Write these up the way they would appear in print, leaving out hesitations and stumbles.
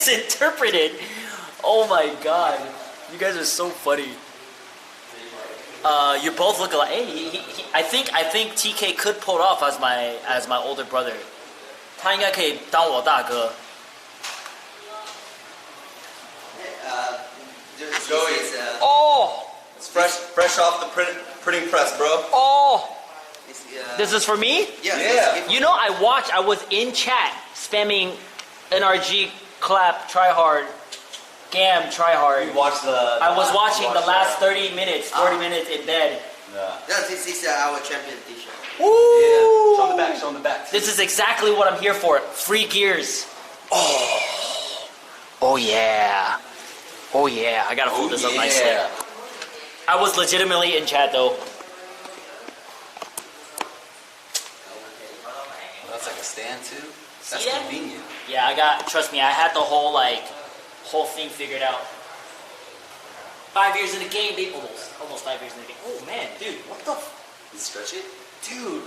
misinterpreted. Oh my god, you guys are so funny. You both look alike. Hey, I think TK could pull it off as my older brother. 他应该可以当我大哥。Oh, it's fresh off the printing press, bro. Oh, this is for me? Yeah. You know, I was in chat spamming NRG clap try hard. Gam, try hard. You watched I was watching the last 30 minutes, 40 minutes in bed. Yeah. This is our champion t-shirt. Woo! Yeah. Show on the back. This is exactly what I'm here for. Free gears. Oh. Oh yeah. Oh yeah. I gotta hold this up nicely. I was legitimately in chat though. Well, that's like a stand too. That's See that? convenient. Yeah, trust me, I had the whole thing figured out. 5 years in the game, babe. Almost 5 years in the game. Oh man, dude, what the? Is it stretchy? Dude,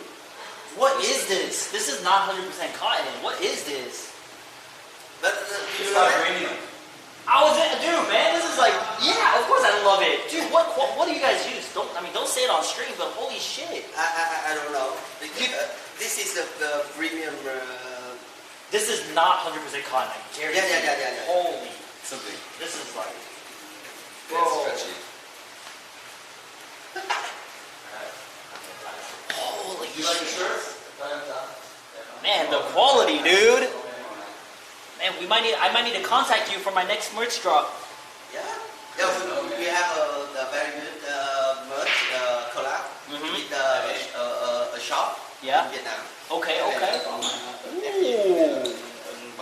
what is this? This is not 100% cotton. What is this? It's vibranium. Dude, man, this is like, yeah, of course I love it. Dude, what do you guys use? Don't say it on stream, but holy shit. I don't know. This is the premium. This is not 100% cotton. I guarantee. Yeah. Holy. Something. This is like. Yeah, it's stretchy. Holy You like your shit. shirts? Man, the quality, dude. Man, I might need to contact you for my next merch drop. Yeah. We have a very good merch collab with a shop Yeah. in Vietnam. Okay. Ooh.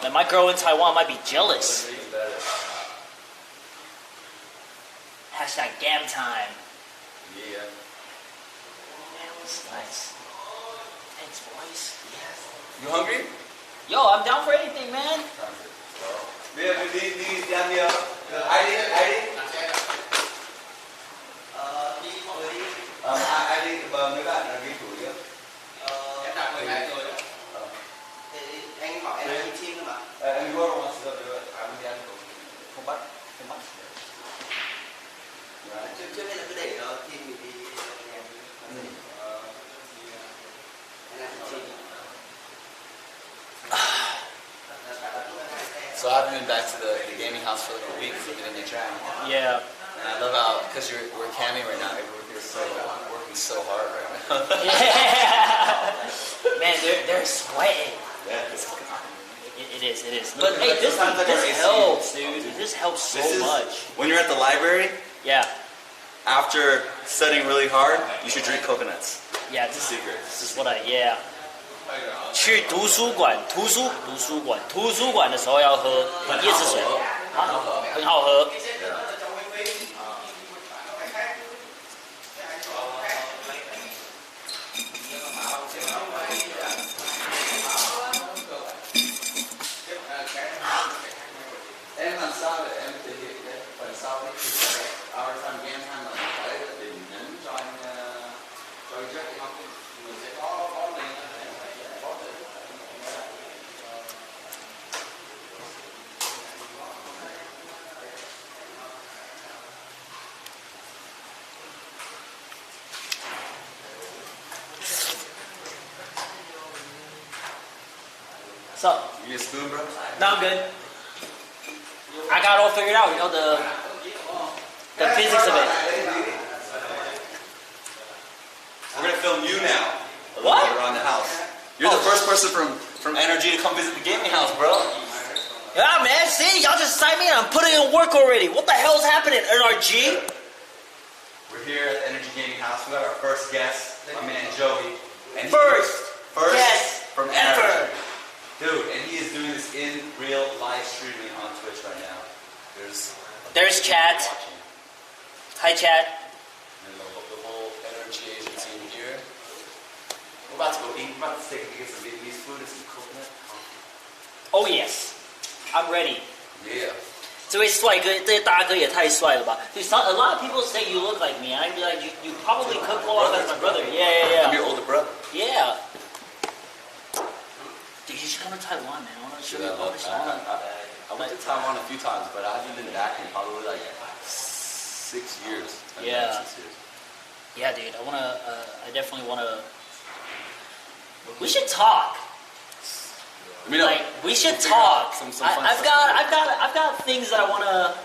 Man, my girl in Taiwan might be jealous. Hashtag Gam time. Yeah. Man, this is nice. Thanks, boys. You hungry? Yo, I'm down for anything, man. Yeah, these damn ID. ID mấy bạn là ghi chủ yếu. Em đặt 12 rồi đó. Anh hỏi em đi team mà. Anh go wants to do it. Không bắt. Trước hết là cứ để nó team mình đi. So I've been back to the gaming house for like a week for getting the track. Yeah. And I love how, because we're camming right now, we're working so hard right now. Yeah. Man, they're sweating. Yeah. It is. But hey, this helps, dude. This helps so much. When you're at the library, Yeah. after studying really hard, you should drink coconuts. Yeah, It's a secret. this is what yeah. 去图书馆的时候要喝椰子水，很好喝。Em làm sao để em thể hiện cái phần sau đi? Our time game time là phải tìm nhấn cho anh Jack thì không mình sẽ có link có thể. So, You need a spoon, bro? no, I'm good. I got it all figured out. You know the physics of it. We're gonna film you now. What? Around the house. You're the first person from NRG to come visit the gaming house, bro. Yeah, man. See, y'all just signed me in. I'm putting in work already. What the hell's happening, NRG? We're here at the Energy Gaming House. We got our first guest, my man Joey. And First guest from ever. NRG. Dude, and he is doing this in real live streaming on Twitch right now. There's chat. Watching. Hi, chat. And the whole NRG Asian team here. We're about to go eat. We're about to take get some Vietnamese food and some coconut coffee. Oh yes, I'm ready. Yeah. 这位帅哥，这些大哥也太帅了吧 ！Dude, a lot of people say you look like me. I'd be like, you probably could pull off as my brother. Yeah. I'm your older brother. Yeah. Dude, you should come to Taiwan, man. I want to show you all this. I went to Taiwan a few times, but I haven't been back in probably like 6 years. I've been Yeah. back 6 years. Yeah, dude. I definitely wanna. We should talk. Let me know. Like we should We'll figure out talk. some fun I've stuff. got things that I wanna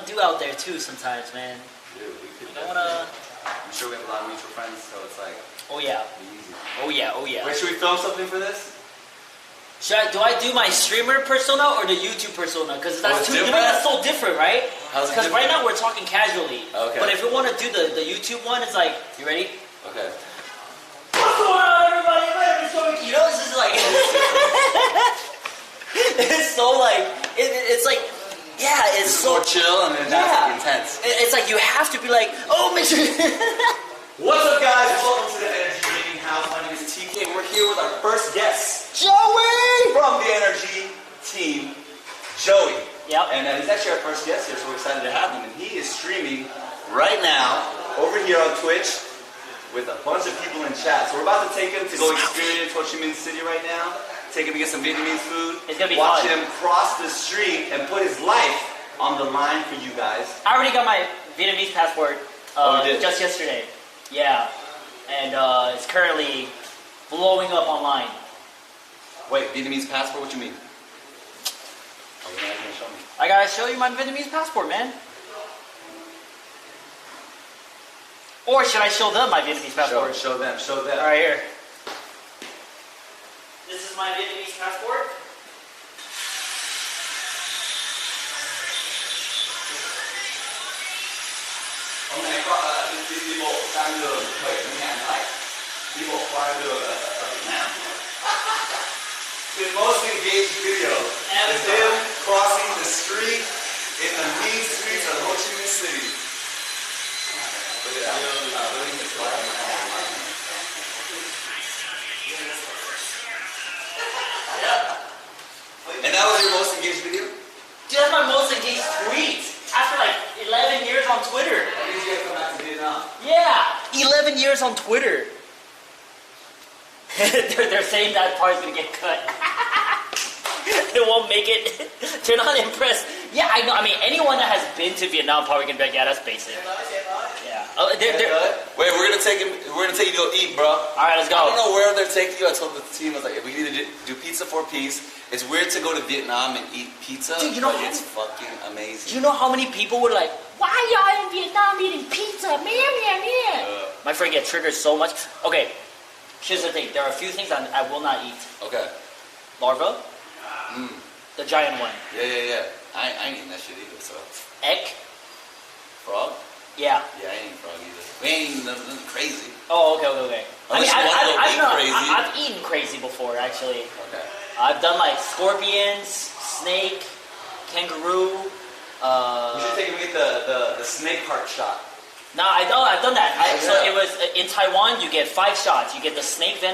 do out there too. Sometimes, man. Dude, we could I wanna. I'm sure we have a lot of mutual friends, so it's like Oh yeah. be easy. Oh yeah. Oh yeah. Wait, should we film something for this? Do I do my streamer persona or the YouTube persona? Because that's it's too, you know different? that's so different, right? How's it Because right different? now we're talking casually. Okay. But if we want to do the YouTube one, it's like, you ready? Okay. What's going on, everybody? You know, this is like, it's so like, it's like, yeah, it's This is so more chill, and then that's like intense. It's like you have to be like, oh, Mr. What's up, guys? Welcome to the Energy Gaming House. My name is TK, and we're here with our first guest Joey. from the Energy team, Joey. Yep. And he's actually our first guest here, so we're excited to have him. And he is streaming right now over here on Twitch with a bunch of people in chat. So we're about to take him to go experience Ho Chi Minh City right now. Take him to get some Vietnamese food. It's gonna be Watch fun. him cross the street and put his life on the line for you guys. I already got my Vietnamese passport Oh, you did? just yesterday. Yeah. And it's currently blowing up online. Wait, Vietnamese passport? What you mean? Oh, you're not gonna show me. I gotta show you my Vietnamese passport, man. Or should I show them my Vietnamese passport? Show them. All right, here. This is my Vietnamese passport. Hôm nay có đi bộ sang đường 7.000 lại. Đi bộ qua đường ở Việt Nam. The most engaged video is him crossing the street in the mean streets of Ho Chi Minh City. Look at that. Living his life. And that was your most engaged video? Dude, that's my most engaged tweet. After like 11 years on Twitter. That means you have to come back to Vietnam. Yeah, 11 years on Twitter. they're saying that part's gonna get cut. They won't make it. They're not impressed. Yeah, I know. I mean, anyone that has been to Vietnam probably can be like, yeah, that's basic. Yeah. Oh, Wait, we're gonna take him. We're gonna take you to go eat, bro. All right, let's go. I don't know where they're taking you. I told the team, I was like, we need to do pizza 4-piece. It's weird to go to Vietnam and eat pizza, Dude, you know but how- it's fucking amazing. Do you know how many people were like, why y'all in Vietnam eating pizza? Man. My friend get triggered so much. Okay, here's the thing. There are a few things I will not eat. Okay. Larva, the giant one. Yeah. I ain't eating that shit either. So Egg, frog? yeah. Yeah, I ain't eating frog either. We ain't eating nothing crazy. Oh, okay. Unless you wanna go eat crazy. I've eaten crazy before, actually. Okay. I've done like scorpions, snake, kangaroo. We should take him and get the snake heart shot. No, I've done that. So Yeah. it was in Taiwan. You get 5 shots. You get the snake venom.